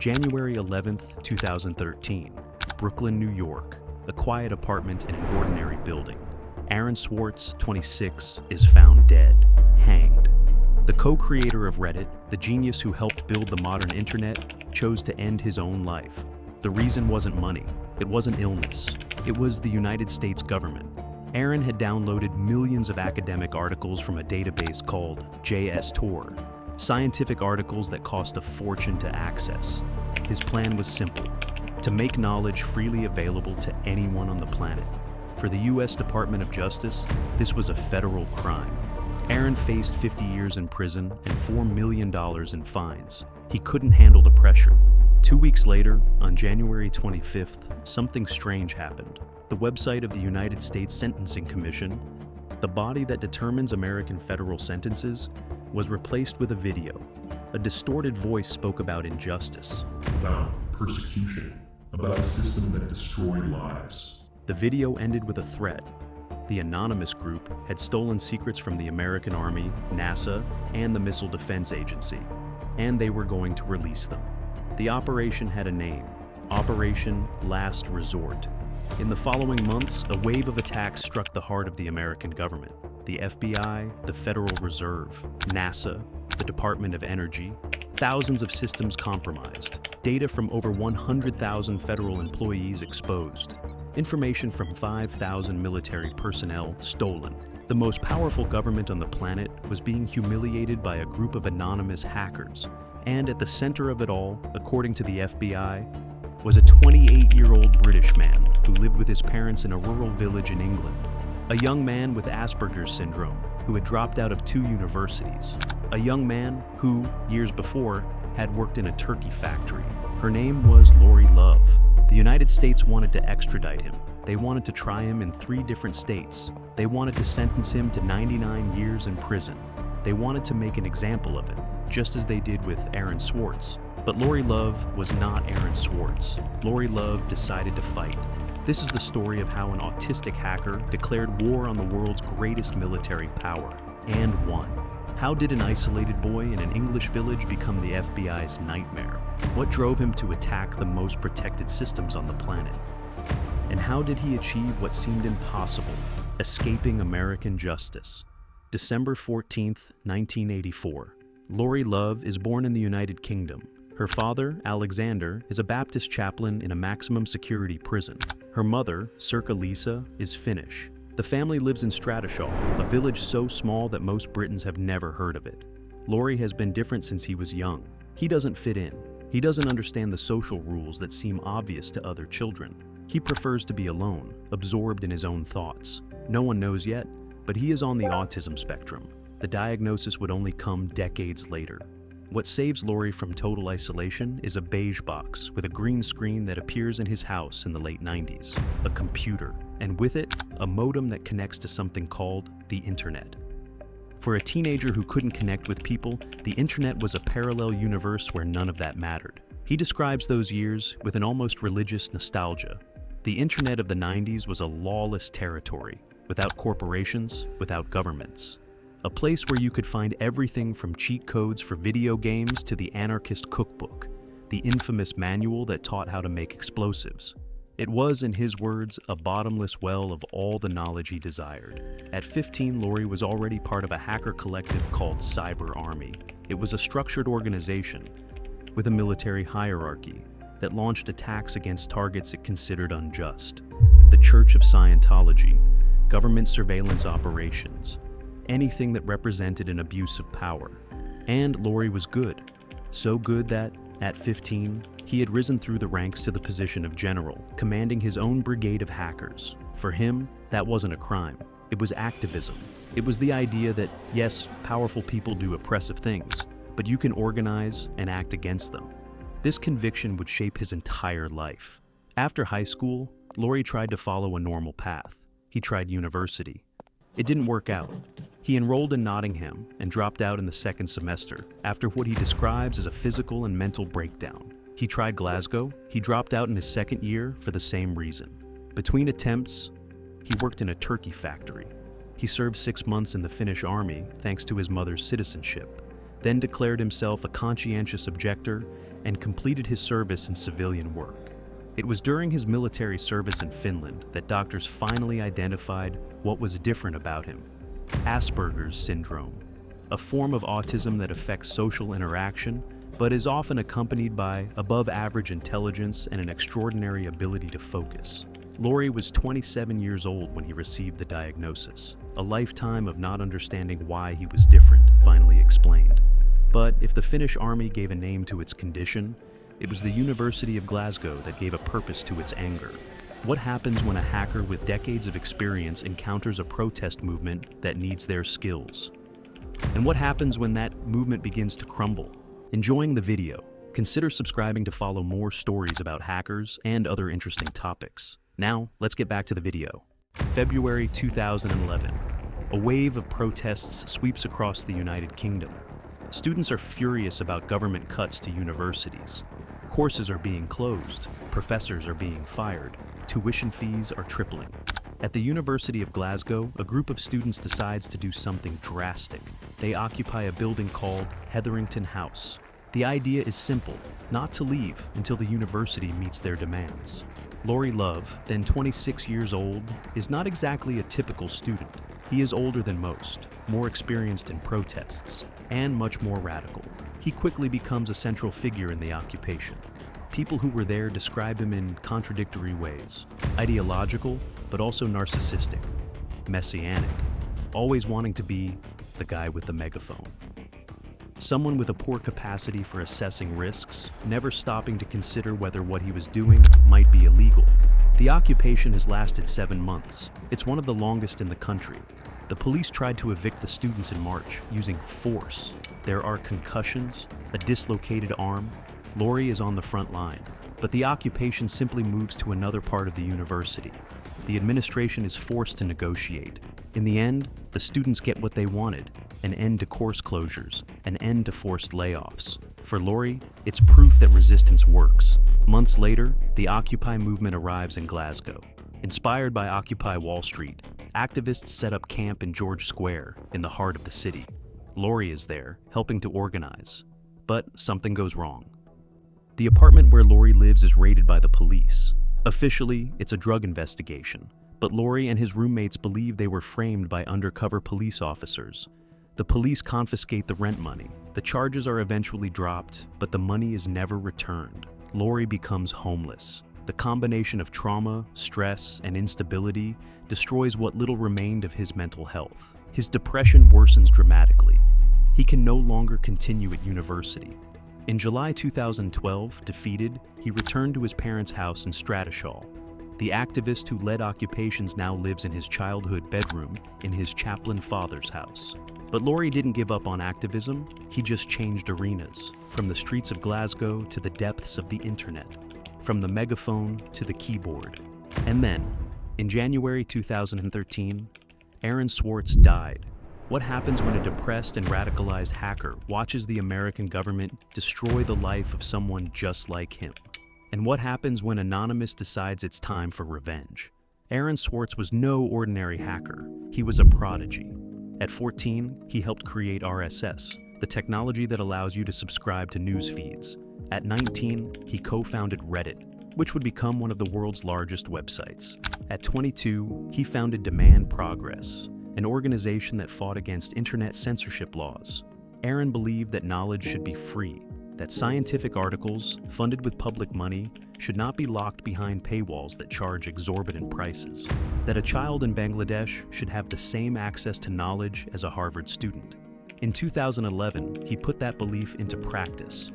January 11th, 2013, Brooklyn, New York, a quiet apartment in an ordinary building. Aaron Swartz, 26, is found dead, hanged. The co-creator of Reddit, the genius who helped build the modern internet, chose to end his own life. The reason wasn't money, it wasn't illness, it was the United States government. Aaron had downloaded millions of academic articles from a database called JSTOR, scientific articles that cost a fortune to access. His plan was simple: to make knowledge freely available to anyone on the planet. For the U.S. Department of Justice, this was a federal crime. Aaron faced 50 years in prison and $4 million in fines. He couldn't handle the pressure. 2 weeks later, on January 25th, something strange happened. The website of the United States Sentencing Commission, the body that determines American federal sentences, was replaced with a video. A distorted voice spoke about injustice, about persecution, about a system that destroyed lives. The video ended with a threat. The anonymous group had stolen secrets from the American Army, NASA, and the Missile Defense Agency, and they were going to release them. The operation had a name: Operation Last Resort. In the following months, a wave of attacks struck the heart of the American government. The FBI, the Federal Reserve, NASA, the Department of Energy, thousands of systems compromised, data from over 100,000 federal employees exposed, information from 5,000 military personnel stolen. The most powerful government on the planet was being humiliated by a group of anonymous hackers. And at the center of it all, according to the FBI, was a 28-year-old British man who lived with his parents in a rural village in England. A young man with Asperger's syndrome who had dropped out of 2 universities. A young man who, years before, had worked in a turkey factory. Her name was Lauri Love. The United States wanted to extradite him. They wanted to try him in 3 different states. They wanted to sentence him to 99 years in prison. They wanted to make an example of him, just as they did with Aaron Swartz. But Lauri Love was not Aaron Swartz. Lauri Love decided to fight. This is the story of how an autistic hacker declared war on the world's greatest military power, and won. How did an isolated boy in an English village become the FBI's nightmare? What drove him to attack the most protected systems on the planet? And how did he achieve what seemed impossible, escaping American justice? December 14th, 1984. Lauri Love is born in the United Kingdom. Her father, Alexander, is a Baptist chaplain in a maximum security prison. Her mother, Circa Lisa, is Finnish. The family lives in Stratashall, a village so small that most Britons have never heard of it. Lauri has been different since he was young. He doesn't fit in. He doesn't understand the social rules that seem obvious to other children. He prefers to be alone, absorbed in his own thoughts. No one knows yet, but he is on the autism spectrum. The diagnosis would only come decades later. What saves Lauri from total isolation is a beige box with a green screen that appears in his house in the late 90s, a computer, and with it, a modem that connects to something called the internet. For a teenager who couldn't connect with people, the internet was a parallel universe where none of that mattered. He describes those years with an almost religious nostalgia. The internet of the 90s was a lawless territory, without corporations, without governments. A place where you could find everything from cheat codes for video games to the anarchist cookbook, the infamous manual that taught how to make explosives. It was, in his words, a bottomless well of all the knowledge he desired. At 15, Lauri was already part of a hacker collective called Cyber Army. It was a structured organization with a military hierarchy that launched attacks against targets it considered unjust. The Church of Scientology, government surveillance operations, anything that represented an abuse of power. And Lauri was good. So good that, at 15, he had risen through the ranks to the position of general, commanding his own brigade of hackers. For him, that wasn't a crime. It was activism. It was the idea that, yes, powerful people do oppressive things, but you can organize and act against them. This conviction would shape his entire life. After high school, Lauri tried to follow a normal path. He tried university. It didn't work out. He enrolled in Nottingham and dropped out in the 2nd semester after what he describes as a physical and mental breakdown. He tried Glasgow. He dropped out in his 2nd year for the same reason. Between attempts, he worked in a turkey factory. He served 6 months in the Finnish army thanks to his mother's citizenship, then declared himself a conscientious objector and completed his service in civilian work. It was during his military service in Finland that doctors finally identified what was different about him: Asperger's syndrome, a form of autism that affects social interaction, but is often accompanied by above-average intelligence and an extraordinary ability to focus. Lauri was 27 years old when he received the diagnosis. A lifetime of not understanding why he was different finally explained. But if the Finnish army gave a name to its condition, it was the University of Glasgow that gave a purpose to its anger. What happens when a hacker with decades of experience encounters a protest movement that needs their skills? And what happens when that movement begins to crumble? Enjoying the video? Consider subscribing to follow more stories about hackers and other interesting topics. Now, let's get back to the video. February 2011. A wave of protests sweeps across the United Kingdom. Students are furious about government cuts to universities. Courses are being closed, professors are being fired, tuition fees are tripling. At the University of Glasgow, a group of students decides to do something drastic. They occupy a building called Hetherington House. The idea is simple: not to leave until the university meets their demands. Lauri Love, then 26 years old, is not exactly a typical student. He is older than most, more experienced in protests, and much more radical. He quickly becomes a central figure in the occupation. People who were there describe him in contradictory ways: ideological, but also narcissistic, messianic, always wanting to be the guy with the megaphone. Someone with a poor capacity for assessing risks, never stopping to consider whether what he was doing might be illegal. The occupation has lasted 7 months. It's one of the longest in the country. The police tried to evict the students in March using force. There are concussions, a dislocated arm. Lauri is on the front line, but the occupation simply moves to another part of the university. The administration is forced to negotiate. In the end, the students get what they wanted: an end to course closures, an end to forced layoffs. For Lauri, it's proof that resistance works. Months later, the Occupy movement arrives in Glasgow. Inspired by Occupy Wall Street, activists set up camp in George Square, in the heart of the city. Lauri is there, helping to organize. But something goes wrong. The apartment where Lauri lives is raided by the police. Officially, it's a drug investigation, but Lauri and his roommates believe they were framed by undercover police officers. The police confiscate the rent money. The charges are eventually dropped, but the money is never returned. Lauri becomes homeless. The combination of trauma, stress, and instability destroys what little remained of his mental health. His depression worsens dramatically. He can no longer continue at university. In July 2012, defeated, he returned to his parents' house in Stratishall. The activist who led occupations now lives in his childhood bedroom in his chaplain father's house. But Lauri didn't give up on activism, he just changed arenas, from the streets of Glasgow to the depths of the internet, from the megaphone to the keyboard. And then, in January 2013, Aaron Swartz died. What happens when a depressed and radicalized hacker watches the American government destroy the life of someone just like him? And what happens when Anonymous decides it's time for revenge? Aaron Swartz was no ordinary hacker. He was a prodigy. At 14, he helped create RSS, the technology that allows you to subscribe to news feeds. At 19, he co-founded Reddit, which would become one of the world's largest websites. At 22, he founded Demand Progress, an organization that fought against internet censorship laws. Aaron believed that knowledge should be free, that scientific articles, funded with public money, should not be locked behind paywalls that charge exorbitant prices, that a child in Bangladesh should have the same access to knowledge as a Harvard student. In 2011, he put that belief into practice.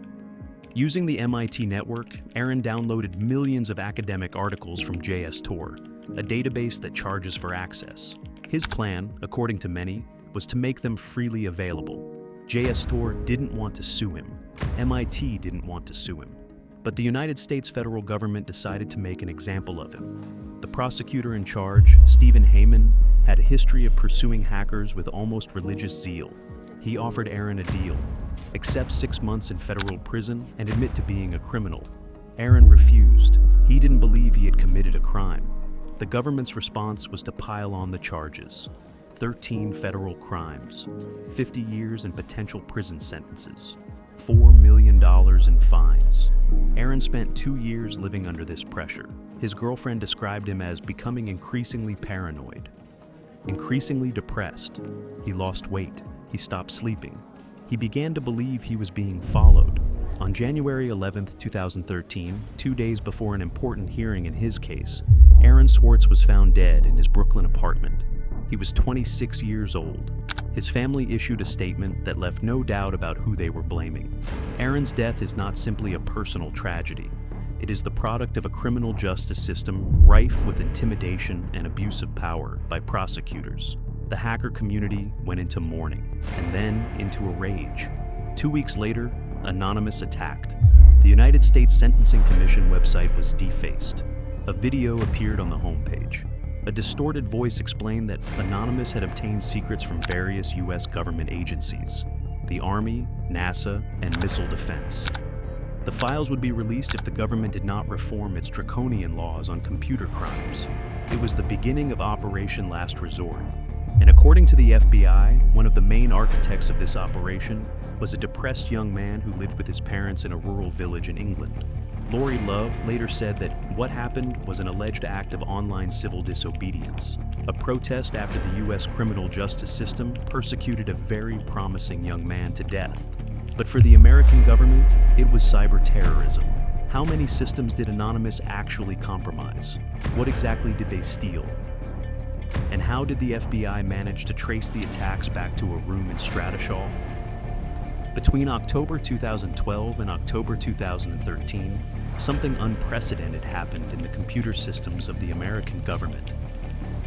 Using the MIT network, Aaron downloaded millions of academic articles from JSTOR, a database that charges for access. His plan, according to many, was to make them freely available. JSTOR didn't want to sue him. MIT didn't want to sue him. But the United States federal government decided to make an example of him. The prosecutor in charge, Stephen Heyman, had a history of pursuing hackers with almost religious zeal. He offered Aaron a deal: accept 6 months in federal prison and admit to being a criminal. Aaron refused. He didn't believe he had committed a crime. The government's response was to pile on the charges: 13 federal crimes, 50 years and potential prison sentences. $4 million in fines. Aaron spent 2 years living under this pressure. His girlfriend described him as becoming increasingly paranoid, increasingly depressed. He lost weight. He stopped sleeping. He began to believe he was being followed. On January 11, 2013, 2 days before an important hearing in his case, Aaron Swartz was found dead in his Brooklyn apartment. He was 26 years old. His family issued a statement that left no doubt about who they were blaming. Aaron's death is not simply a personal tragedy. It is the product of a criminal justice system rife with intimidation and abuse of power by prosecutors. The hacker community went into mourning, and then into a rage. 2 weeks later, Anonymous attacked. The United States Sentencing Commission website was defaced. A video appeared on the homepage. A distorted voice explained that Anonymous had obtained secrets from various U.S. government agencies, the Army, NASA, and Missile Defense. The files would be released if the government did not reform its draconian laws on computer crimes. It was the beginning of Operation Last Resort. And according to the FBI, one of the main architects of this operation was a depressed young man who lived with his parents in a rural village in England. Lauri Love later said that what happened was an alleged act of online civil disobedience, a protest after the U.S. criminal justice system persecuted a very promising young man to death. But for the American government, it was cyber terrorism. How many systems did Anonymous actually compromise? What exactly did they steal? And how did the FBI manage to trace the attacks back to a room in Stratashall? Between October 2012 and October 2013, something unprecedented happened in the computer systems of the American government.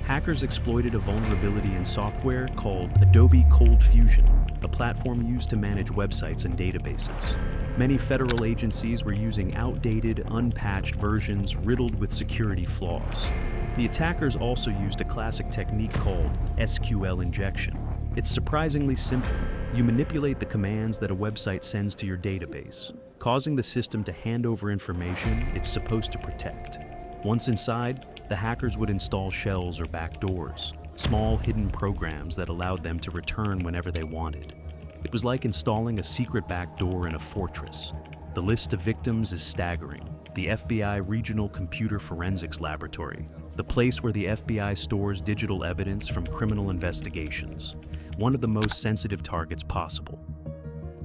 Hackers exploited a vulnerability in software called Adobe Cold Fusion, a platform used to manage websites and databases. Many federal agencies were using outdated, unpatched versions riddled with security flaws. The attackers also used a classic technique called SQL injection. It's surprisingly simple. You manipulate the commands that a website sends to your database, causing the system to hand over information it's supposed to protect. Once inside, the hackers would install shells or backdoors, small hidden programs that allowed them to return whenever they wanted. It was like installing a secret backdoor in a fortress. The list of victims is staggering. The FBI Regional Computer Forensics Laboratory, the place where the FBI stores digital evidence from criminal investigations, one of the most sensitive targets possible.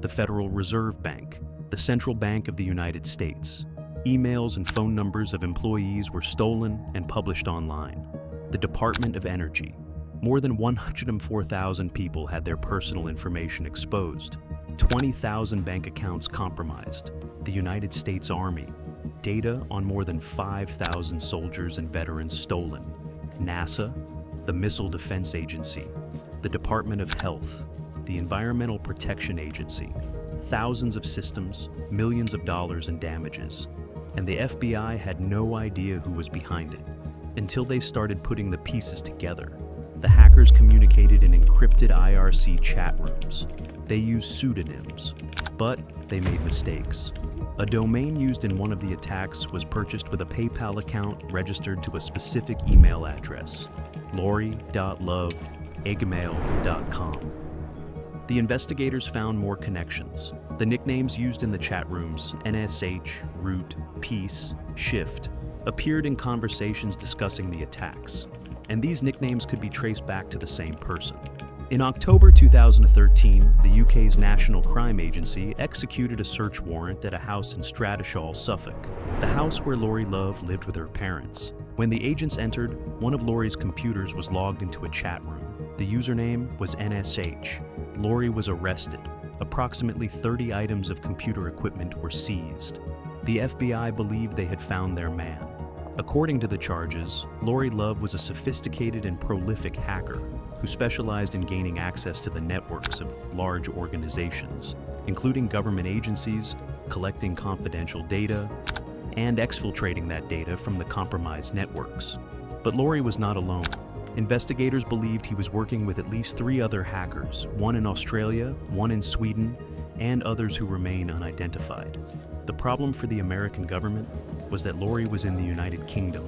The Federal Reserve Bank, the central bank of the United States. Emails and phone numbers of employees were stolen and published online. The Department of Energy. More than 104,000 people had their personal information exposed. 20,000 bank accounts compromised. The United States Army. Data on more than 5,000 soldiers and veterans stolen. NASA, the Missile Defense Agency, the Department of Health, the Environmental Protection Agency. Thousands of systems, millions of dollars in damages. And the FBI had no idea who was behind it, until they started putting the pieces together. The hackers communicated in encrypted IRC chat rooms. They used pseudonyms, but they made mistakes. A domain used in one of the attacks was purchased with a PayPal account registered to a specific email address, lauri.love@gmail.com. The investigators found more connections. The nicknames used in the chat rooms, NSH, Root, Peace, Shift, appeared in conversations discussing the attacks, and these nicknames could be traced back to the same person. In October 2013, the UK's National Crime Agency executed a search warrant at a house in Stratashall, Suffolk, the house where Lauri Love lived with her parents. When the agents entered, one of Lauri's computers was logged into a chat room. The username was NSH. Lauri was arrested. Approximately 30 items of computer equipment were seized. The FBI believed they had found their man. According to the charges, Lauri Love was a sophisticated and prolific hacker who specialized in gaining access to the networks of large organizations, including government agencies, collecting confidential data, and exfiltrating that data from the compromised networks. But Lauri was not alone. Investigators believed he was working with at least 3 other hackers, one in Australia, one in Sweden, and others who remain unidentified. The problem for the American government was that Lauri was in the United Kingdom,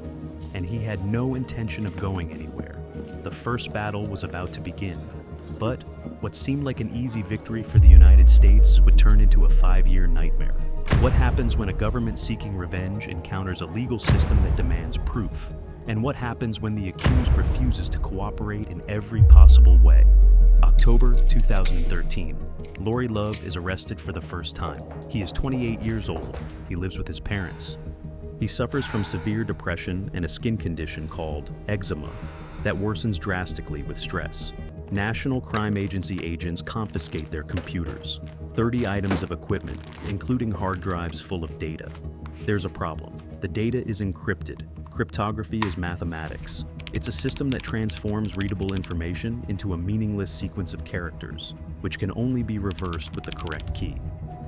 and he had no intention of going anywhere. The first battle was about to begin. But what seemed like an easy victory for the United States would turn into a 5-year nightmare. What happens when a government seeking revenge encounters a legal system that demands proof? And what happens when the accused refuses to cooperate in every possible way? October 2013. Lauri Love is arrested for the first time. He is 28 years old. He lives with his parents. He suffers from severe depression and a skin condition called eczema that worsens drastically with stress. National Crime Agency agents confiscate their computers, 30 items of equipment, including hard drives full of data. There's a problem. The data is encrypted. Cryptography is mathematics. It's a system that transforms readable information into a meaningless sequence of characters, which can only be reversed with the correct key.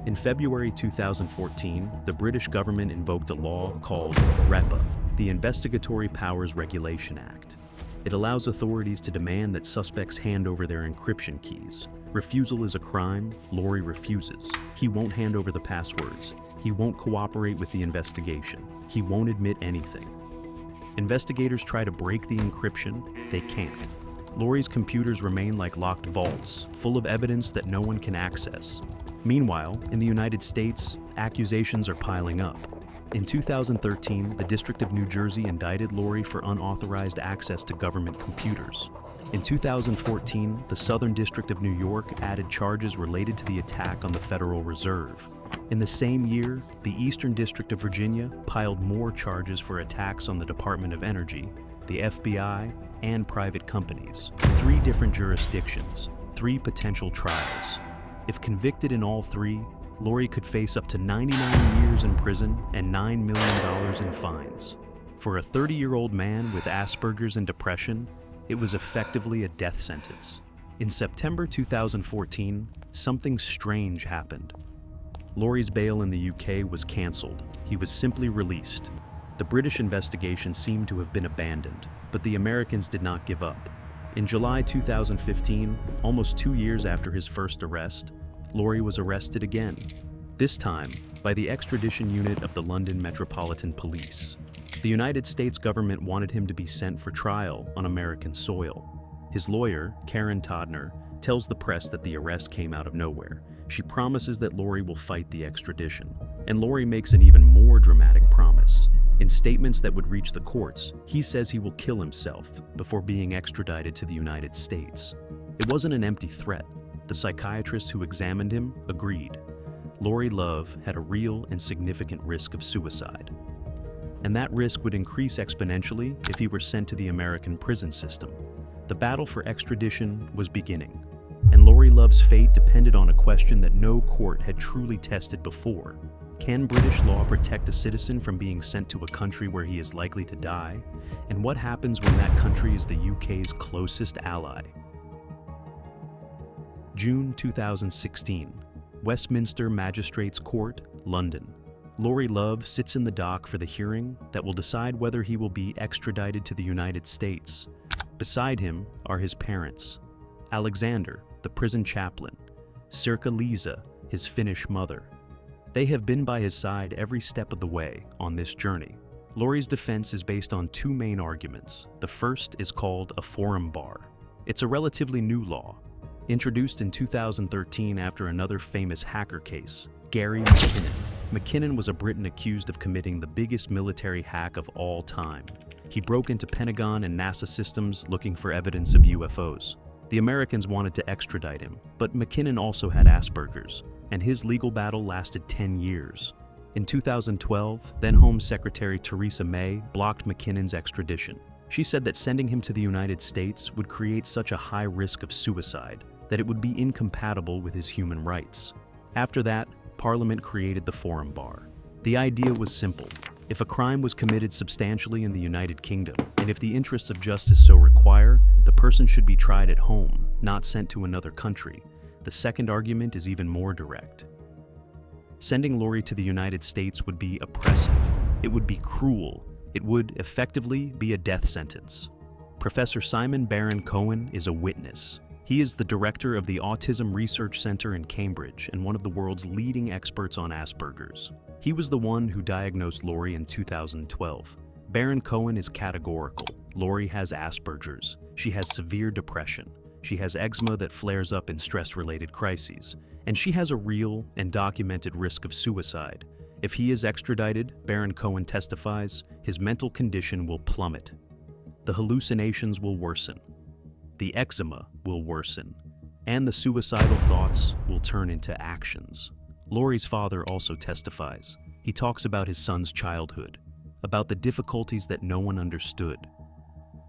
In February 2014, the British government invoked a law called REPA, the Investigatory Powers Regulation Act. It allows authorities to demand that suspects hand over their encryption keys. Refusal is a crime. Lauri refuses. He won't hand over the passwords. He won't cooperate with the investigation. He won't admit anything. Investigators try to break the encryption. They can't. Lauri's computers remain like locked vaults, full of evidence that no one can access. Meanwhile, in the United States, accusations are piling up. In 2013, the District of New Jersey indicted Lauri for unauthorized access to government computers. In 2014, the Southern District of New York added charges related to the attack on the Federal Reserve. In the same year, the Eastern District of Virginia piled more charges for attacks on the Department of Energy, the FBI, and private companies. 3 different jurisdictions, 3 potential trials. If convicted in all 3, Lauri could face up to 99 years in prison and $9 million in fines. For a 30-year-old man with Asperger's and depression, it was effectively a death sentence. In September 2014, something strange happened. Lauri's bail in the UK was cancelled. He was simply released. The British investigation seemed to have been abandoned, but the Americans did not give up. In July 2015, almost 2 years after his first arrest, Lauri was arrested again, this time by the extradition unit of the London Metropolitan Police. The United States government wanted him to be sent for trial on American soil. His lawyer, Karen Todner, tells the press that the arrest came out of nowhere. She promises that Lauri will fight the extradition, and Lauri makes an even more dramatic promise. In statements that would reach the courts, he says he will kill himself before being extradited to the United States. It wasn't an empty threat. The psychiatrist who examined him agreed. Lauri Love had a real and significant risk of suicide. And that risk would increase exponentially if he were sent to the American prison system. The battle for extradition was beginning, and Lauri Love's fate depended on a question that no court had truly tested before. Can British law protect a citizen from being sent to a country where he is likely to die? And what happens when that country is the UK's closest ally? June 2016, Westminster Magistrates Court, London. Lauri Love sits in the dock for the hearing that will decide whether he will be extradited to the United States. Beside him are his parents, Alexander, the prison chaplain, Sirka Liisa, his Finnish mother. They have been by his side every step of the way on this journey. Lauri's defense is based on 2 main arguments. The first is called a forum bar. It's a relatively new law, introduced in 2013 after another famous hacker case, Gary McKinnon. McKinnon was a Briton accused of committing the biggest military hack of all time. He broke into Pentagon and NASA systems looking for evidence of UFOs. The Americans wanted to extradite him, but McKinnon also had Asperger's, and his legal battle lasted 10 years. In 2012, then Home Secretary Theresa May blocked McKinnon's extradition. She said that sending him to the United States would create such a high risk of suicide that it would be incompatible with his human rights. After that, Parliament created the forum bar. The idea was simple. If a crime was committed substantially in the United Kingdom, and if the interests of justice so require, the person should be tried at home, not sent to another country. The second argument is even more direct. Sending Lauri to the United States would be oppressive. It would be cruel. It would effectively be a death sentence. Professor Simon Baron-Cohen is a witness. He is the director of the Autism Research Center in Cambridge and one of the world's leading experts on Asperger's. He was the one who diagnosed Lauri in 2012. Baron-Cohen is categorical. Lauri has Asperger's. She has severe depression. She has eczema that flares up in stress-related crises, and she has a real and documented risk of suicide. If he is extradited, Baron Cohen testifies, his mental condition will plummet. The hallucinations will worsen. The eczema will worsen. And the suicidal thoughts will turn into actions. Lauri's father also testifies. He talks about his son's childhood, about the difficulties that no one understood,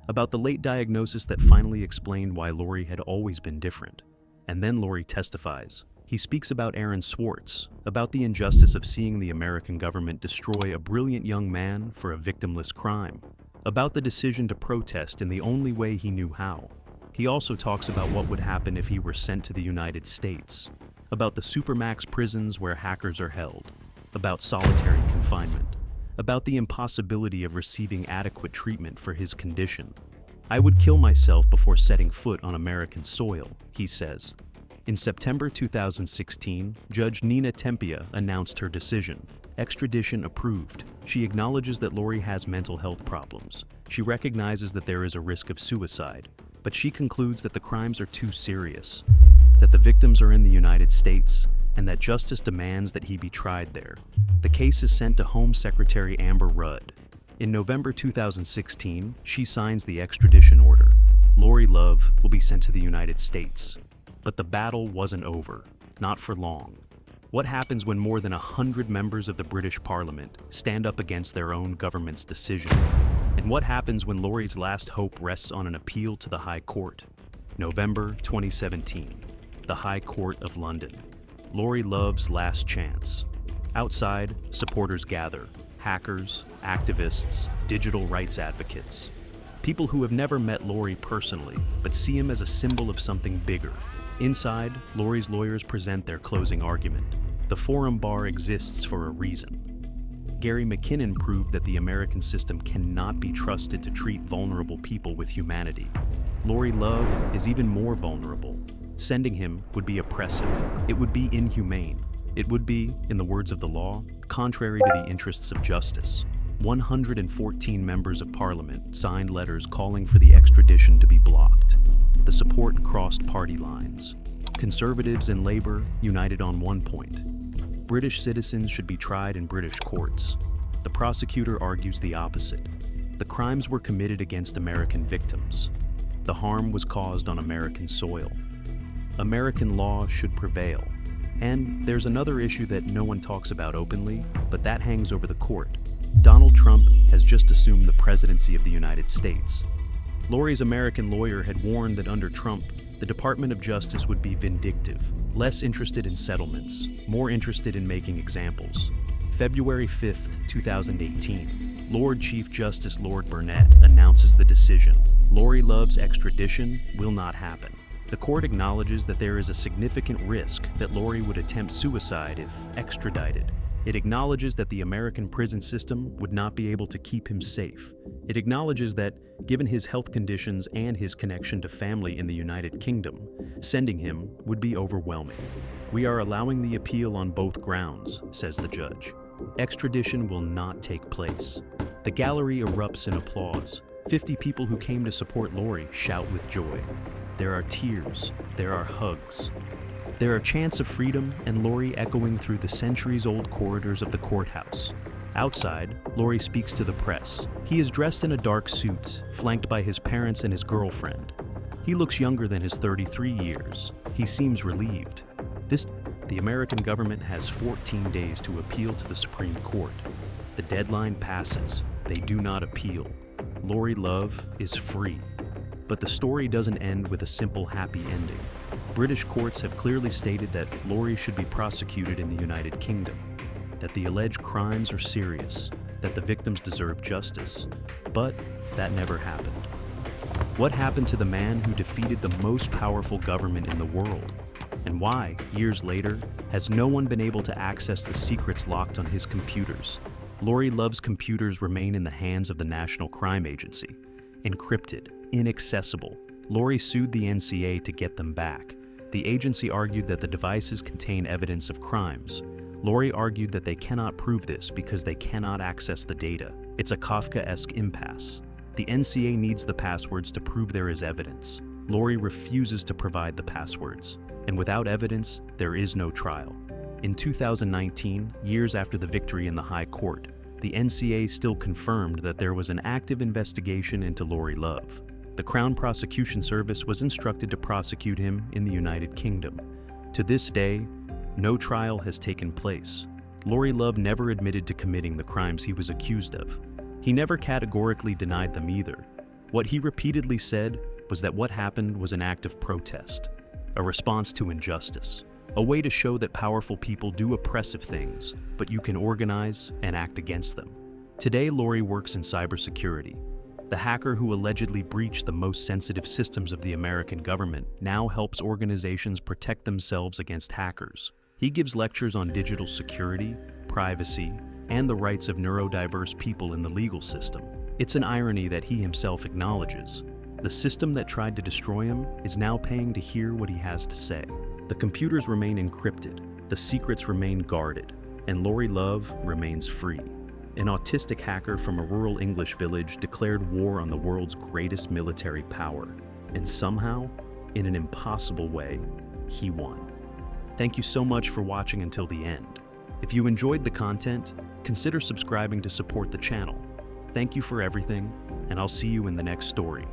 about the late diagnosis that finally explained why Lauri had always been different. And then Lauri testifies. He speaks about Aaron Swartz, about the injustice of seeing the American government destroy a brilliant young man for a victimless crime, about the decision to protest in the only way he knew how. He also talks about what would happen if he were sent to the United States, about the supermax prisons where hackers are held, about solitary confinement, about the impossibility of receiving adequate treatment for his condition. I would kill myself before setting foot on American soil, he says. In September 2016, Judge Nina Tempia announced her decision. Extradition approved. She acknowledges that Lauri has mental health problems. She recognizes that there is a risk of suicide, but she concludes that the crimes are too serious, that the victims are in the United States, and that justice demands that he be tried there. The case is sent to Home Secretary Amber Rudd. In November 2016, she signs the extradition order. Lauri Love will be sent to the United States. But the battle wasn't over, not for long. What happens when more than 100 members of the British Parliament stand up against their own government's decision? And what happens when Lauri's last hope rests on an appeal to the High Court? November 2017, the High Court of London. Lauri Love's last chance. Outside, supporters gather. Hackers, activists, digital rights advocates. People who have never met Lauri personally, but see him as a symbol of something bigger. Inside, Lauri's lawyers present their closing argument. The forum bar exists for a reason. Gary McKinnon proved that the American system cannot be trusted to treat vulnerable people with humanity. Lauri Love is even more vulnerable. Sending him would be oppressive. It would be inhumane. It would be, in the words of the law, contrary to the interests of justice. 114 members of Parliament signed letters calling for the extradition to be blocked. The support crossed party lines. Conservatives and Labour united on one point. British citizens should be tried in British courts. The prosecutor argues the opposite. The crimes were committed against American victims. The harm was caused on American soil. American law should prevail. And there's another issue that no one talks about openly, but that hangs over the court. Donald Trump has just assumed the presidency of the United States. Lauri's American lawyer had warned that under Trump, the Department of Justice would be vindictive, less interested in settlements, more interested in making examples. February 5th, 2018, Lord Chief Justice Lord Burnett announces the decision. Lauri Love's extradition will not happen. The court acknowledges that there is a significant risk that Lauri would attempt suicide if extradited. It acknowledges that the American prison system would not be able to keep him safe. It acknowledges that, given his health conditions and his connection to family in the United Kingdom, sending him would be overwhelming. We are allowing the appeal on both grounds, says the judge. Extradition will not take place. The gallery erupts in applause. 50 people who came to support Lauri shout with joy. There are tears. There are hugs. There are chants of freedom and Lauri echoing through the centuries-old corridors of the courthouse. Outside, Lauri speaks to the press. He is dressed in a dark suit, flanked by his parents and his girlfriend. He looks younger than his 33 years. He seems relieved. The American government has 14 days to appeal to the Supreme Court. The deadline passes. They do not appeal. Lauri Love is free. But the story doesn't end with a simple happy ending. British courts have clearly stated that Lauri should be prosecuted in the United Kingdom, that the alleged crimes are serious, that the victims deserve justice. But that never happened. What happened to the man who defeated the most powerful government in the world? And why, years later, has no one been able to access the secrets locked on his computers? Lauri Love's computers remain in the hands of the National Crime Agency, encrypted, inaccessible. Lauri sued the NCA to get them back. The agency argued that the devices contain evidence of crimes. Lauri argued that they cannot prove this because they cannot access the data. It's a Kafkaesque impasse. The NCA needs the passwords to prove there is evidence. Lauri refuses to provide the passwords, and without evidence, there is no trial. In 2019, years after the victory in the High Court, the NCA still confirmed that there was an active investigation into Lauri Love. The Crown Prosecution Service was instructed to prosecute him in the United Kingdom. To this day, no trial has taken place. Lauri Love never admitted to committing the crimes he was accused of. He never categorically denied them either. What he repeatedly said was that what happened was an act of protest, a response to injustice, a way to show that powerful people do oppressive things, but you can organize and act against them. Today, Lauri works in cybersecurity. The hacker who allegedly breached the most sensitive systems of the American government now helps organizations protect themselves against hackers. He gives lectures on digital security, privacy, and the rights of neurodiverse people in the legal system. It's an irony that he himself acknowledges. The system that tried to destroy him is now paying to hear what he has to say. The computers remain encrypted, the secrets remain guarded, and Lauri Love remains free. An autistic hacker from a rural English village declared war on the world's greatest military power, and somehow, in an impossible way, he won. Thank you so much for watching until the end. If you enjoyed the content, consider subscribing to support the channel. Thank you for everything, and I'll see you in the next story.